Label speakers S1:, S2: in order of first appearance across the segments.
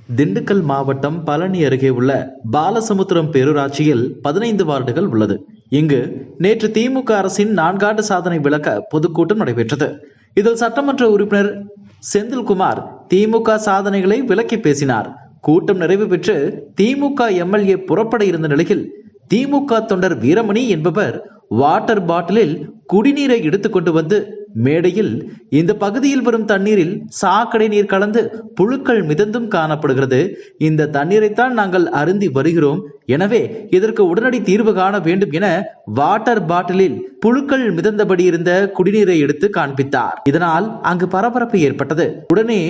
S1: திண்டுக்கல் மாவட்டம் பழனி அருகே உள்ள பாலசமுத்திரம் பேரூராட்சியில் 15 வார்டுகள் உள்ளது. இங்கு நேற்று திமுக அரசின் 4 ஆண்டு சாதனை விளக்க பொதுக்கூட்டம் நடைபெற்றது. இதில் சட்டமன்ற உறுப்பினர் செந்தில்குமார் திமுக சாதனைகளை விளக்கி பேசினார். கூட்டம் நிறைவு பெற்று திமுக எம்எல்ஏ புறப்பட இருந்த நிலையில் திமுக தொண்டர் வீரமணி என்பவர் வாட்டர் பாட்டிலில் குடிநீரை எடுத்துக்கொண்டு வந்து மேடையில், இந்த பகுதியில் வரும் தண்ணீரில் சாக்கடை நீர் கலந்து புழுக்கள் மிதந்தும் காணப்படுகிறது. இந்த தண்ணீரைத்தான் நாங்கள் அருந்தி வருகிறோம். எனவே இதற்கு உடனடி தீர்வு காண வேண்டும் என வாட்டர் பாட்டிலில் புழுக்கள் மிதந்தபடி இருந்த குடிநீரை எடுத்து காண்பித்தார். இதனால் அங்கு பரபரப்பு ஏற்பட்டது. உடனே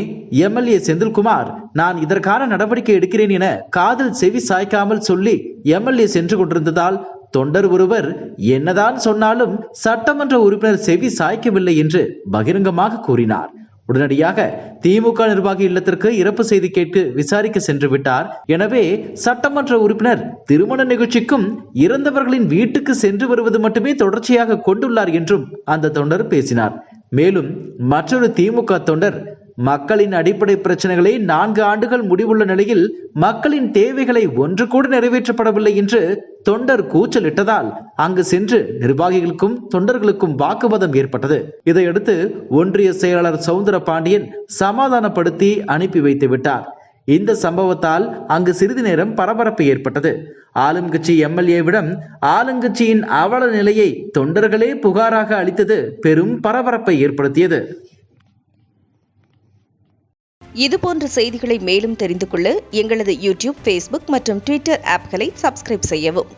S1: எம்எல்ஏ செந்தில்குமார், நான் இதற்கான நடவடிக்கை எடுக்கிறேன் என காதில் செவி சாய்க்காமல் சொல்லி எம்எல்ஏ சென்று கொண்டிருந்ததால் தொண்டர் ஒருவர் என்னதான் சொன்னாலும் சட்டமன்ற உறுப்பினர் செவி சாய்க்கவில்லை என்று பகிரங்கமாக கூறினார். உடனடியாக திமுக நிர்வாகி இல்லத்திற்கு இறப்பு செய்தி கேட்டு விசாரிக்க சென்று விட்டார். எனவே சட்டமன்ற உறுப்பினர் திருமண நிகழ்ச்சிக்கும் இறந்தவர்களின் வீட்டுக்கு சென்று வருவது மட்டுமே தொடர்ச்சியாக கொண்டுள்ளார் என்றும் அந்த தொண்டர் பேசினார். மேலும் மற்றொரு திமுக தொண்டர், மக்களின் அடிப்படை பிரச்சனைகளை 4 ஆண்டுகள் முடிவுள்ள நிலையில் மக்களின் தேவைகளை ஒன்று கூட நிறைவேற்றப்படவில்லை என்று தொண்டர் கூச்சலிட்டதால் அங்கு சென்று நிர்வாகிகளுக்கும் தொண்டர்களுக்கும் வாக்குவாதம் ஏற்பட்டது. இதையடுத்து ஒன்றிய செயலாளர் சவுந்தர பாண்டியன் சமாதானப்படுத்தி அனுப்பி வைத்து விட்டார். இந்த சம்பவத்தால் அங்கு சிறிது நேரம் பரபரப்பு ஏற்பட்டது. ஆளுங்கட்சி எம்எல்ஏவிடம் ஆளுங்கட்சியின் அவல நிலையை தொண்டர்களே புகாராக அளித்தது பெரும் பரபரப்பை ஏற்படுத்தியது.
S2: இதுபோன்ற செய்திகளை மேலும் தெரிந்து கொள்ள எங்களது யூடியூப், ஃபேஸ்புக் மற்றும் ட்விட்டர் ஆப்களை சப்ஸ்கிரைப் செய்யவும்.